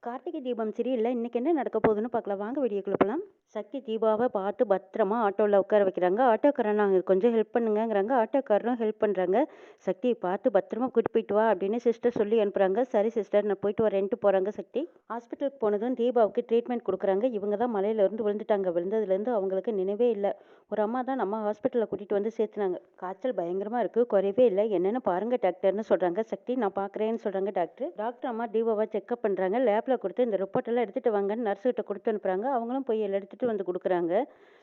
கார்த்திகை தீபம் சீரியல்ல இன்னைக்கு என்ன நடக்க போகுதுன்னு பார்க்கலாம். வாங்க வீடியோக்குள்ள போலாம். சக்தி தீபாவை பார்த்து பத்திரமா ஆட்டோவில் உட்கார வைக்கிறாங்க. ஆட்டோக்காரன் நாங்கள் கொஞ்சம் ஹெல்ப் பண்ணுங்கங்கிறாங்க. ஆட்டோக்காரரும் ஹெல்ப் பண்ணுறாங்க. சக்தி பார்த்து பத்திரமா கூட்டிட்டு போயிட்டு வா அப்படின்னு சிஸ்டர் சொல்லி அனுப்புறாங்க. சரி சிஸ்டர் நான் போயிட்டு வரேன்ட்டு போகிறாங்க. சக்தி ஹாஸ்பிட்டலுக்கு போனதும் தீபாவுக்கு ட்ரீட்மெண்ட் கொடுக்குறாங்க. இவங்க தான் மலையிலேருந்து விழுந்துட்டாங்க. விழுந்ததுலேருந்து அவங்களுக்கு நினைவே இல்லை. ஒரு அம்மா தான் நம்ம ஹாஸ்பிட்டலில் கூட்டிகிட்டு வந்து சேர்த்துனாங்க. காய்ச்சல் பயங்கரமாக இருக்குது, குறையவே இல்லை, என்னென்னு பாருங்க டாக்டர்னு சொல்கிறாங்க. சக்தி நான் பார்க்குறேன்னு சொல்கிறாங்க டாக்டர். டாக்டர் அம்மா தீபாவை செக்அப் பண்ணுறாங்க. லேப்ல கொடுத்து இந்த ரிப்போர்ட் எல்லாம் எடுத்துட்டு வாங்கன்னு நர்ஸுகிட்ட கொடுத்து அனுப்புறாங்க. அவங்களும் போய் எல்லாம் எடுத்துட்டு வந்து கொடுக்குறாங்க.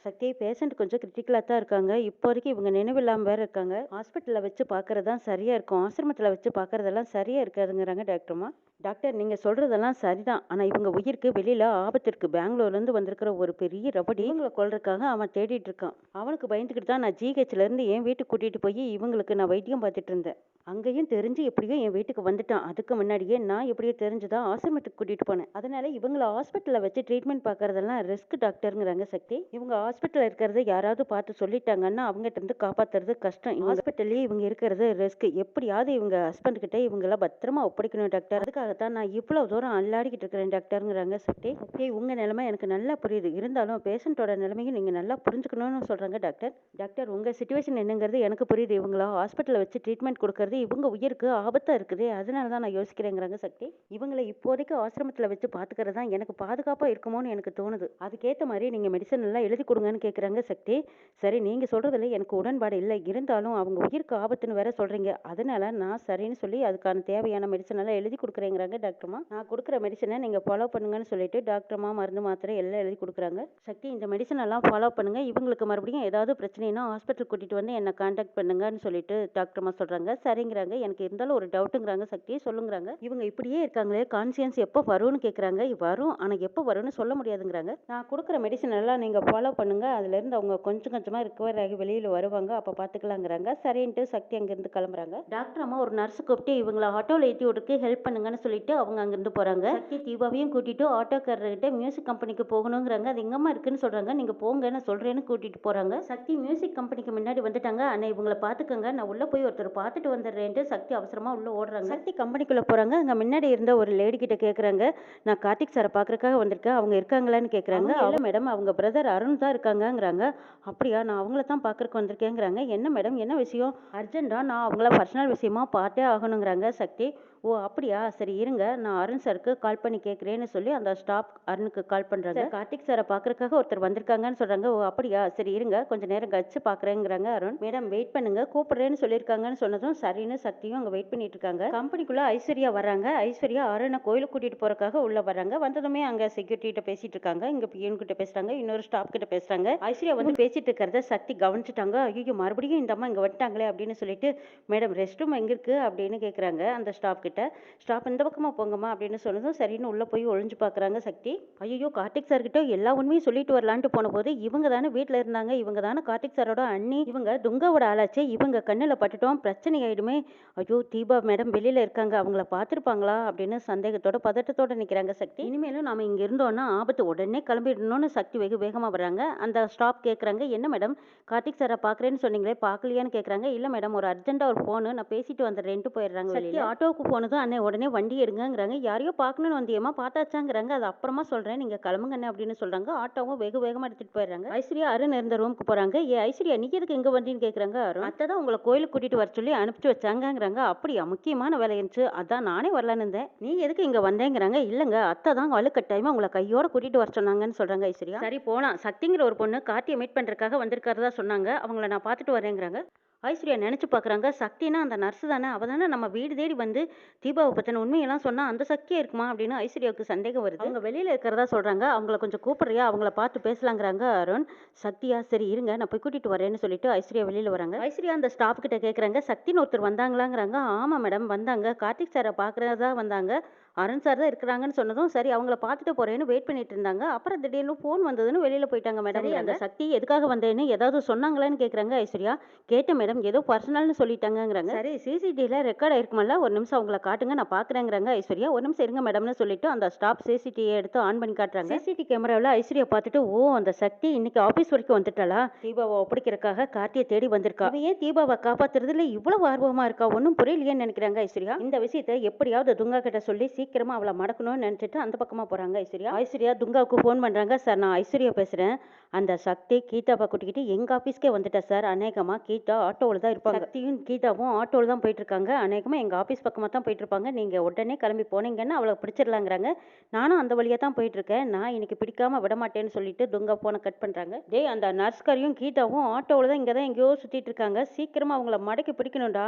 சக்தி பேஷண்ட் கொஞ்சம் கிரிட்டிக்கலாக தான் இருக்காங்க. இப்போதைக்கு இவங்க நினைவில்லாமல் வேற இருக்காங்க. ஹாஸ்பிட்டலில் வச்சு பார்க்கறது தான் சரியா இருக்கும், ஆசிரமத்தில் வச்சு பார்க்கறதெல்லாம் சரியா இருக்காதுங்கிறாங்க டாக்டர்மா. டாக்டர் நீங்க சொல்றதெல்லாம் சரிதான், ஆனா இவங்க உயிருக்கு வெளியில ஆபத்து இருக்கு. பெங்களூர்ல இருந்து வந்திருக்கிற ஒரு பெரிய ரபடி இவங்களை கொல்றதுக்காக அவன் தேடிட்டு இருக்கான். அவனுக்கு பயந்துக்கிட்டு தான் நான் ஜிஹெச்ல இருந்து என் வீட்டுக்கு கூட்டிட்டு போய் இவங்களுக்கு நான் வைத்தியம் பார்த்துட்டு இருந்தேன். அங்கேயும் தெரிஞ்சு எப்படியோ என் வீட்டுக்கு வந்துட்டான். அதுக்கு முன்னாடியே நான் எப்படியோ தெரிஞ்சுதான் ஆசிரமத்துக்கு கூட்டிட்டு போனேன். அதனால இவங்களை ஹாஸ்பிட்டல்ல வச்சு ட்ரீட்மெண்ட் பார்க்கறதெல்லாம் ரிஸ்க் டாக்டருங்கிறாங்க சக்தி. இவங்க ஹாஸ்பிட்டல்ல இருக்கிறத யாராவது பார்த்து சொல்லிட்டாங்கன்னா அவங்ககிட்ட இருந்து காப்பாத்துறது கஷ்டம். ஹாஸ்பிட்டல்லயே இவங்க இருக்கிறது ரிஸ்க். எப்படியாவது இவங்க ஹஸ்பண்ட் கிட்ட இவங்கள பத்திரமா ஒப்படைக்கணும் டாக்டர். அதுக்காகத்தான் நான் இவ்வளவு தூரம் அல்லாடிக்கிட்டு இருக்கிறேன் டாக்டருங்கிறாங்க சக்தி. ஓகே உங்க நிலைமை எனக்கு நல்லா புரியுது, இருந்தாலும் பேஷண்டோட நிலைமையும் நீங்க நல்லா புரிஞ்சுக்கணும்னு சொல்றாங்க டாக்டர். டாக்டர் உங்க சிச்சுவேஷன் என்னங்கிறது எனக்கு புரியுது. இவங்கள ஹாஸ்பிட்டல்ல வச்சு ட்ரீட்மெண்ட் கொடுக்கறது இவங்க உயிருக்கு ஆபத்தா இருக்குது. அதனால தான் நான் யோசிக்கிறேங்கிறாங்க சக்தி. இவங்களை இப்போதைக்கு ஆசிரமத்தில் வச்சு பார்த்துக்கிறது தான் எனக்கு பாதுகாப்பாக இருக்குமோன்னு எனக்கு தோணுது. அதுக்கேற்ற மாதிரி நீங்கள் மெடிசன் எல்லாம் எழுதி கொடுங்கன்னு கேட்குறாங்க சக்தி. சரி நீங்கள் சொல்கிறதுல எனக்கு உடன்பாடு இல்லை, இருந்தாலும் அவங்க உயிருக்கு ஆபத்துன்னு வேற சொல்கிறீங்க. அதனால நான் சரின்னு சொல்லி அதுக்கான தேவையான மெடிசன் எல்லாம் எழுதி கொடுக்குறேங்கிறாங்க டாக்டர்மா. நான் கொடுக்குற மெடிசனை நீங்கள் ஃபாலோ பண்ணுங்கன்னு சொல்லிட்டு டாக்டர்மா மருந்து மாத்திரை எல்லாம் எழுதி கொடுக்குறாங்க. சக்தி இந்த மெடிசன் எல்லாம் ஃபாலோ பண்ணுங்க, இவங்களுக்கு மறுபடியும் ஏதாவது பிரச்சனைனா ஹாஸ்பிட்டல் கூட்டிகிட்டு வந்து என்னை கான்டாக்ட் பண்ணுங்கன்னு சொல்லிட்டு டாக்டர்மா சொல்கிறாங்க. சரிங்கிறாங்க. எனக்கு இருந்தாலும் ஒரு டவுட்டுங்கிறாங்க சக்தி. சொல்லுங்கிறாங்க. இவங்க இப்படியே இருக்காங்களே, கான்சியன்ஸ் எப்போ வரும்னு கேட்குறாங்க. வரும், ஆனால் எப்போ வரும்னு சொல்ல முடியாதுங்கிறாங்க. நான் கொடுக்குற மெடிசன் எல்லாம் நீங்கள் ஃபாலோ பண்ணுங்க, அதுலேருந்து அவங்க கொஞ்சம் கொஞ்சமாக ரிக்கவர் ஆகி வெளியில் வருவாங்க, அப்போ பார்த்துக்கலாங்கிறாங்க. சரின்ட்டு சக்தி அங்கேருந்து கிளம்புறாங்க. டாக்டர் அம்மா ஒரு நர்ஸ் கூப்பிட்டு இவங்களை ஆட்டோவில் ஏற்றி விட்டுக்கு ஹெல்ப் பண்ணுங்கன்னு சொல்லிட்டு அவங்க அங்கேருந்து போகிறாங்க. சக்தி தீபாவையும் கூட்டிட்டு ஆட்டோக்காரர்கிட்ட மியூசிக் கம்பெனிக்கு போகணுங்கிறாங்க. அது எங்கம்மா இருக்குன்னு சொல்கிறாங்க. நீங்கள் போங்க நான் சொல்கிறேன்னு கூட்டிகிட்டு போகிறாங்க. சக்தி மியூசிக் கம்பெனிக்கு முன்னாடி வந்துட்டாங்க. ஆனால் இவங்களை பார்த்துக்கோங்க, நான் உள்ளே போய் ஒருத்தர் பார்த்துட்டு வந்துடுறேன்ட்டு சக்தி அவசரமா உள்ள ஓடுறாங்க. சக்தி கம்பெனிக்குள்ள போறாங்க. அங்க முன்னாடி இருந்த ஒரு லேடி கிட்ட கேக்குறாங்க, நான் கார்த்திக் சாரை பாக்குறதுக்காக வந்திருக்கேன், அவங்க இருக்காங்களான்னு கேக்குறாங்க. இல்ல மேடம் அவங்க பிரதர் அருண் தான் இருக்காங்கங்கிறாங்க. அப்படியா, நான் அவங்கள தான் பாக்குறதுக்கு வந்திருக்கேங்கிறாங்க. என்ன மேடம் என்ன விஷயம், அர்ஜென்டா நான் அவங்கள பர்சனல் விஷயமா பார்த்தே ஆகணுங்கிறாங்க சக்தி. ஓ அப்படியா, சரி இருங்க நான் அருண் சாருக்கு கால் பண்ணி கேட்குறேன்னு சொல்லி அந்த ஸ்டாப் அருணுக்கு கால் பண்ணுறாங்க. கார்த்திக் சாரை பார்க்கறதுக்காக ஒருத்தர் வந்திருக்காங்கன்னு சொல்கிறாங்க. ஓ அப்படியா, சரி இருங்க கொஞ்சம் நேரம் கழிச்சு பார்க்குறேங்கிறாங்க அருண். மேடம் வெயிட் பண்ணுங்க கூப்பிடுறேன்னு சொல்லியிருக்காங்கன்னு சொன்னதும் சரின்னு சக்தியும் அங்கே வெயிட் பண்ணிட்டு இருக்காங்க. கம்பெனிக்குள்ளே ஐஸ்வர்யா வராங்க. ஐஸ்வர்யா அருணை கோயிலுக்கு கூட்டிகிட்டு போகிறதுக்காக உள்ள வராங்க. வந்ததுமே அங்கே செக்யூரிட்டிகிட்ட பேசிட்டு இருக்காங்க, இங்கே பிஎன் கிட்ட பேசுகிறாங்க, இன்னொரு ஸ்டாப் கிட்ட பேசுகிறாங்க. ஐஸ்வர்யா வந்து பேசிட்டு இருக்கிறத சக்தி கவனிச்சுட்டாங்க. ஐயோ மறுபடியும் இந்த அம்மா இங்கே வந்துட்டாங்களே அப்படின்னு சொல்லிட்டு மேடம் ரெஸ்ட் ரூம் எங்கே இருக்குது அப்படின்னு கேட்குறாங்க அந்த ஸ்டாப் கிட்ட. ஸ்டாப் இந்த பக்கமாக போங்கம்மா அப்படின்னு சொன்னதும் சரின்னு உள்ளே போய் ஒழிஞ்சு பார்க்குறாங்க சக்தி. ஐயோ கார்த்திக் சார் கிட்ட எல்லா உண்மையும் சொல்லிட்டு வரலான்ட்டு போன போது இவங்க தானே வீட்டில் இருந்தாங்க, இவங்க தானே கார்த்திக் சாரோட அண்ணி, இவங்க துங்காவோட ஆளாச்சே, இவங்க கண்ணில் பட்டுட்டோம் பிரச்சனை ஆயிடுமே. ஐயோ தீபா மேடம் வெளியில் இருக்காங்க, அவங்கள பார்த்துருப்பாங்களா அப்படின்னு சந்தேகத்தோட பதட்டத்தோட நிற்கிறாங்க சக்தி. இனிமேலும் நாம இங்கே இருந்தோம்னா ஆபத்து, உடனே கிளம்பிடணும்னு சக்தி வெகு வேகமாக வர்றாங்க. அந்த ஸ்டாப் கேட்குறாங்க, என்ன மேடம் கார்த்திக் சாரை பார்க்குறேன்னு சொன்னீங்களே பார்க்கலையான்னு கேட்குறாங்க. இல்லை மேடம் ஒரு அர்ஜென்ட்டாக ஒரு ஃபோனு, நான் பேசிட்டு வந்துடுறேன்ட்டு போயிடுறாங்க. சக்தி ஆட்டோவுக்கு போனதும் அண்ணே உடனே வண்டி எடுங்கங்கிறாங்க. யாரையோ பார்க்கணும்னு வந்தியம்மா பார்த்தாச்சாங்கிறாங்க. அது அப்புறமா சொல்கிறேன் நீங்கள் கிளம்புங்க அண்ணே அப்படின்னு சொல்கிறாங்க. ஆட்டோவும் வெகு வேகமாக எடுத்துகிட்டு போயிடுறாங்க. ஐஸ்வர்யா அருண் இருந்த ரூமுக்கு போகிறாங்க. ஐஸ்வர்யா நீ எதுக்கு எங்கே வண்டின்னு கேட்குறாங்க. அருண் அத்தை தான் உங்களை கோயிலுக்கு கூட்டிகிட்டு வர சொல்லி அனுப்பிச்சு வச்சாங்கங்கிறாங்க. அப்படியா, முக்கியமான வேலை இருந்துச்சு அதான் நானே வரலான்னு இருந்தேன், நீ எதுக்கு இங்கே வந்தேங்கிறாங்க. இல்லைங்க அத்தை தான் வலுக்கட்டாயமாக உங்களை கையோட கூட்டிகிட்டு வர சொன்னாங்கன்னு சொல்கிறாங்க ஐஸ்வர்யா. சரி போனா, சக்திங்கிற ஒரு பொண்ணு கார்த்தியை மீட் பண்ணுறதுக்காக வந்திருக்கிறதா சொன்னாங்க, அவங்கள நான் பார்த்துட்டு வரேங்கிறாங்க. ஐஸ்வர்யா நினச்சி பார்க்குறாங்க, சக்தினா அந்த நர்ஸு தானே, அவள் தானே நம்ம வீடு தேடி வந்து தீபாவை பற்றின உண்மையெல்லாம் சொன்னால் அந்த சக்தியாக இருக்குமா அப்படின்னு ஐஸ்வர்யாவுக்கு சந்தேகம் வருது. அவங்க வெளியில் இருக்கிறதா சொல்கிறாங்க. அவங்கள கொஞ்சம் கூப்பிட்றியா, அவங்கள பார்த்து பேசலாங்கிறாங்க அருண். சக்தியா சரி இருங்க நான் போய் கூட்டிகிட்டு வரேன்னு சொல்லிட்டு ஐஸ்வர்யா வெளியில் வராங்க. ஐஸ்வர்யா அந்த ஸ்டாஃப் கிட்ட கேட்குறாங்க, சக்தின்னு ஒருத்தர் வந்தாங்களாங்கிறாங்க. ஆமாம் மேடம் வந்தாங்க, கார்த்திக் சாரை பார்க்குறதா வந்தாங்க, அருண் சார் தான் இருக்கிறாங்கன்னு சொன்னதும் சரி அவங்கள பார்த்துட்டு போறேன்னு வெயிட் பண்ணிட்டு இருந்தாங்க. அப்புறம் திடீர்னு ஃபோன் வந்ததுன்னு வெளியில போயிட்டாங்க மேடம். அந்த சக்தி எதுக்காக வந்தேன்னு ஏதாவது சொன்னாங்களான்னு கேட்குறாங்க ஐஸ்வர்யா. கேட்டேன் மேடம் ஏதோ பர்சனல்னு சொல்லிட்டாங்கங்கிறாங்க. சரி சிசிடிவியில் ரெக்கார்ட் ஆயிருக்குமல்ல, ஒரு நிமிஷம் அவங்கள காட்டுங்க நான் பார்க்குறேங்கிறாங்க ஐஸ்வர்யா. ஒரு நிமிஷம் இருங்க மேடம்னு சொல்லிட்டு அந்த ஸ்டாப் சிசிடிவியை எடுத்து ஆன் பண்ணி காட்டுறாங்க. சிசிடிவி கேமராவில் ஐஸ்வர்யா பார்த்துட்டு ஓ அந்த சக்தி இன்னைக்கு ஆஃபீஸ் வரைக்கும் வந்துட்டாளா, தீபாவை ஒப்படைக்கிறதுக்காக கார்த்தியை தேடி வந்திருக்கா, ஏன் தீபாவை காப்பாத்துறதுல இவ்வளவு ஆர்வமா இருக்கா, ஒன்றும் புரியலையேன்னு நினைக்கிறாங்க ஐஸ்வர்யா. இந்த விஷயத்தை எப்படியாவது துங்கா கிட்ட சொல்லி சீக்கிரமா அவளை மடக்கணும்னு நினைச்சிட்டு அந்த பக்கமா போறாங்க ஐஸ்வர்யா. ஐஸ்வர்யா துங்காவுக்கு ஃபோன் பண்றாங்க. சார் நான் ஐஸ்வர்யா பேசுறேன். அந்த சக்தி கீதாவை கூட்டிக்கிட்டு எங்க ஆபீஸ்க்கே வந்துட்டா சார். அநேகமா கீதா ஆட்டோவில் தான் இருப்பாங்க. சக்தியும் கீதாவும் ஆட்டோவில் தான் போயிட்டு இருக்காங்க. அநேகமா எங்க ஆபீஸ் பக்கமா தான் போயிட்டு இருப்பாங்க. நீங்க உடனே கிளம்பி போனீங்கன்னா அவளை பிடிச்சிடலாங்கிறாங்க. நானும் அந்த வழியா தான் போயிட்டு இருக்கேன். நான் இன்னைக்கு பிடிக்காம விட மாட்டேன்னு சொல்லிட்டு துங்கா போனை கட் பண்றாங்க. டேய் அந்த நர்ஸ்காரியும் கீதாவும் ஆட்டோவில் தான் இங்கே தான் எங்கேயோ சுத்திட்டு இருக்காங்க. சீக்கிரமா அவங்கள மடக்கி பிடிக்கணும்டா.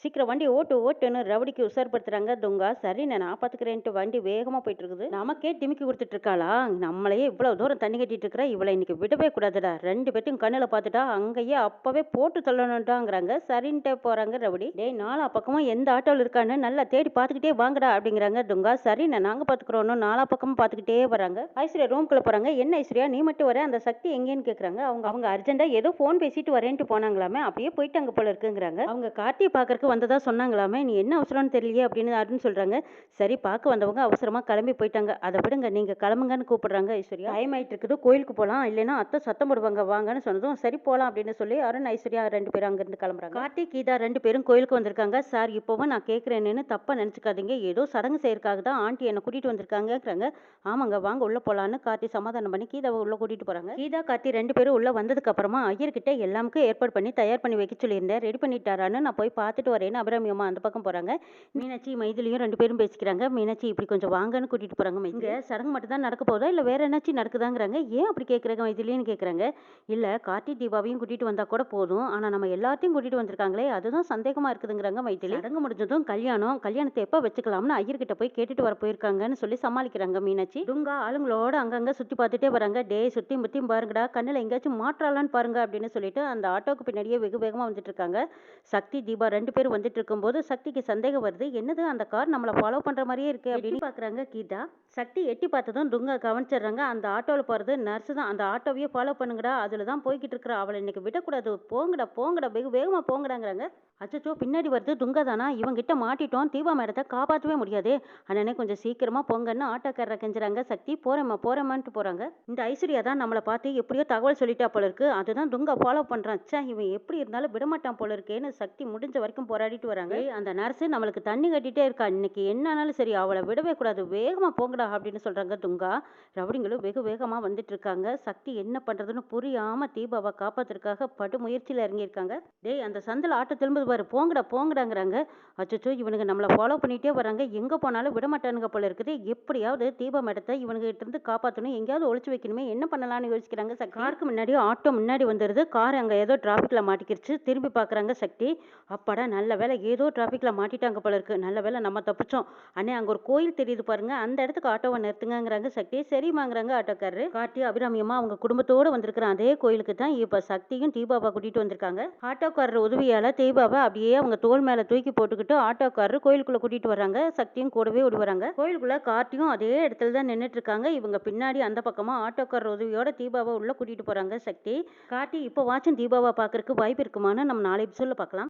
சீக்கிரம் வண்டி ஓட்டுன்னு ரவுடிக்கு உஷார்படுத்துறாங்க துங்கா. சரி நான் பாத்துக்கிறேன்ட்டு வண்டி வேகமா போயிட்டு இருக்குது. நமக்கே டிமிக்கி கொடுத்துட்டு இருக்காளா, நம்மளையே இவ்வளவு தூரம் தண்ணி கட்டிட்டு இருக்கிற இவளை இன்னைக்கு விடவே கூடாதுடா. 2 பேத்தையும் கண்ணுல பாத்துட்டா அங்கேயே அப்பவே போட்டு தள்ளணும்டாங்கிறாங்க. சரின்ட்டு போறாங்க ரவுடி. டேய் நாலா பக்கமும் எந்த ஆட்டோவில் இருக்கான்னு நல்லா தேடி பாத்துக்கிட்டே வாங்கடா அப்படிங்கிறாங்க துங்கா. சரி நாங்க பாத்துக்கிறோம். நாலா பக்கமும் பாத்துக்கிட்டே வராங்க. ஐஸ்வர்யா ரூம்குள்ள போறாங்க. என்ன ஐஸ்வர்யா நீ மட்டும் வர, அந்த சக்தி எங்கேன்னு கேக்குறாங்க. அவங்க அர்ஜென்ட்டா ஏதோ போன் பேசிட்டு வரேன்ட்டு போனாங்களாமே, அப்படியே போயிட்டாங்க போல இருக்குங்கிறாங்க. அவங்க கார்த்தியை பாக்குறதுக்கு வந்ததா சொன்னாங்களாமே, நீ என்ன அவசரம்னு தெரியலையே அப்படின்னு அருண் சொல்றாங்க. சரி பார்க்க வந்தவங்க அவசரமா கிளம்பி போயிட்டாங்க, அதை விடுங்க நீங்க கிளம்புங்கன்னு கூப்பிடுறாங்க ஐஸ்வர்யா. டைம் ஆயிட்டு இருக்குது, கோயிலுக்கு போலாம், இல்லைன்னா அத்தை சத்தம் போடுவாங்க வாங்கன்னு சொன்னதும் சரி போலாம் அப்படின்னு சொல்லி அருண் ஐஸ்வர்யா 2 பேரும் அங்கிருந்து கிளம்புறாங்க. கார்த்திக் கீதா 2 பேரும் கோயிலுக்கு வந்திருக்காங்க. சார் இப்பவும் நான் கேட்கறேன்னு தப்பா நினைச்சுக்காதீங்க, ஏதோ சடங்கு செய்யறதுக்காக தான் ஆண்டி என்னை கூட்டிட்டு வந்திருக்காங்கிறாங்க. ஆமாங்க வாங்க உள்ள போலான்னு கார்த்தி சமாதானம் பண்ணி கீதாவை உள்ள கூட்டிட்டு போறாங்க. கீதா கார்த்தி 2 பேரும் உள்ள வந்ததுக்கு அப்புறமா ஐயர்கிட்ட எல்லாமுக்கும் ஏற்பாடு பண்ணி தயார் பண்ணி வைக்க சொல்லியிருந்தேன், ரெடி பண்ணிட்டாரான்னு நான் போய் பார்த்துட்டு வரேன்னு அபிராமி அம்மா அந்த பக்கம் போறாங்க. மீனாட்சி மைதிலியும் 2 பேரும் பேசிக்கிறாங்க. மீனாட்சி இப்படி கொஞ்சம் வாங்கன்னு கூட்டிட்டு போறாங்க. இங்க சடங்கு மட்டும் தான் நடக்க போதா இல்ல வேற என்னாச்சும் நடக்குதாங்கிறாங்க. ஏன் அப்படி கேட்கறாங்க மைதிலின்னு கேட்கறாங்க. இல்ல கார்த்தி தீபாவையும் கூட்டிட்டு வந்தா கூட போதும், ஆனா நம்ம எல்லாத்தையும் கூட்டிட்டு வந்திருக்காங்களே அதுதான் சந்தேகமா இருக்குதுங்கிறாங்க மைதிலி. சடங்கு முடிஞ்சதும் கல்யாணத்தை எப்ப வச்சுக்கலாம்னு ஐயர்கிட்ட போய் கேட்டுட்டு வர போயிருக்காங்கன்னு சொல்லி சமாளிக்கிறாங்க மீனாட்சி. துங்கா ஆளுங்களோட அங்கங்க சுத்தி பார்த்துட்டே வராங்க. டேய் சுத்தி முத்தியும் பாருங்கடா, கண்ணுல எங்கேயாச்சும் மாற்றாலான்னு பாருங்க அப்படின்னு சொல்லிட்டு அந்த ஆட்டோக்கு பின்னாடியே வெகு வேகமா வந்துட்டு இருக்காங்க. சக்தி தீபா 2 பேரும் வந்துட்டு இருக்கும்போது சக்திக்கு சந்தேகம் வருது. என்னது அந்த கார் நம்மளை ஃபாலோ பண்ற மாதிரியே இருக்கு அப்படின்னு பாக்குறாங்க கீதா. சக்தி எட்டி பார்த்ததும் துங்கா கவனிச்சிடுறாங்க. அந்த ஆட்டோவில் போறது நர்ஸ் தான். அந்த ஆட்டோவையே ஃபாலோ பண்ணுங்கடா, அதுல தான் போய்கிட்டு இருக்கிற, அவளை இன்னைக்கு விடக்கூடாது, போங்கடா வெகு வேகமா போங்கடாங்கிறாங்க. அச்சோ பின்னாடி வருது துங்கா தானா, இவங்கிட்ட மாட்டிட்டோம், தீபா மேடத்தை காப்பாற்றவே முடியாது, அண்ணனே கொஞ்சம் சீக்கிரமா போங்கன்னு ஆட்டோக்காரரை கெஞ்சுறாங்க. சக்தி போறேம்மான்ட்டு போறாங்க. இந்த ஐஸ்வர்யா தான் நம்மளை பார்த்து எப்படியோ தகவல் சொல்லிட்டா போல இருக்கு, அதுதான் துங்கா ஃபாலோ பண்றான். ச்சே இவன் எப்படி இருந்தாலும் விடமாட்டான் போல இருக்கேன்னு சக்தி முடிஞ்ச வரைக்கும் போராடிட்டு வராங்க. அந்த நர்ஸ் நம்மளுக்கு தண்ணி கட்டிட்டே இருக்கா, இன்னைக்கு என்னானாலும் சரி அவளை விடவே கூடாது, வேகமா போங்கடா அப்படின்னு சொல்றாங்க துங்கா. ரவுடிங்களும் வெகு வேகமா வந்துட்டு இருக்காங்க. சக்தி என்ன பண்றதுன்னு புரியாம தீபாவை காப்பாத்துறதுக்காக படு முயற்சியில இறங்கியிருக்காங்க. டேய் அந்த சந்தில ஆட்டோ திரும்புது பாரு, போங்கடாங்கிறாங்க. அச்சோ இவனுங்க நம்மளை ஃபாலோ பண்ணிட்டே வராங்க, எங்க போனாலும் விடமாட்டானுங்க போல இருக்குது. எப்படியாவது தீபா மேடத்தை இவனுங்கிட்ட இருந்து காப்பாற்றணும், எங்கேயாவது ஒளிச்சு வைக்கணுமே, என்ன பண்ணலாம்னு யோசிக்கிறாங்க. காருக்கு முன்னாடி ஆட்டோ முன்னாடி வந்துடுது. கார் அங்க ஏதோ டிராபிக்ல மாட்டிக்கிடுச்சு. திரும்பி பாக்குறாங்க சக்தி. அப்பாடா நல்ல வேலை, ஏதோ டிராபிக்ல மாட்டிட்டாங்க போல இருக்கு, நல்ல வேலை நம்ம தப்பிச்சோம். அண்ணே அங்க ஒரு கோயில் தெரியுது பாருங்க, அந்த இடத்துக்கு ஆட்டோவை நிறுத்துங்கிறாங்க சக்தி. சரிமாங்கிறாங்க ஆட்டோக்காரரு. கார்த்தி அபிராமியம்மா அவங்க குடும்பத்தோட வந்திருக்கிற அதே கோயிலுக்கு தான் இப்ப சக்தியும் தீபாவை கூட்டிட்டு வந்திருக்காங்க. ஆட்டோக்காரர் உதவியால தீபாவை அப்படியே அவங்க தோள் மேல தூக்கி போட்டுக்கிட்டு ஆட்டோக்காரர் கோயிலுக்குள்ள கூட்டிட்டு வராங்க. சக்தியும் கூடவே ஓடி வராங்க. கோயிலுக்குள்ள கார்த்தியும் அதே இடத்துல தான் நின்னுட்டு இருக்காங்க. இவங்க பின்னாடி அந்த பக்கமா ஆட்டோக்காரர் உதவியோட தீபாவை உள்ள கூட்டிட்டு போறாங்க சக்தி. கார்த்தி இப்போ வாச்சும் தீபாவை பாக்குறதுக்கு வாய்ப்பு இருக்குமான்னு நம்ம நாளை எபிசோட்ல பார்க்கலாம்.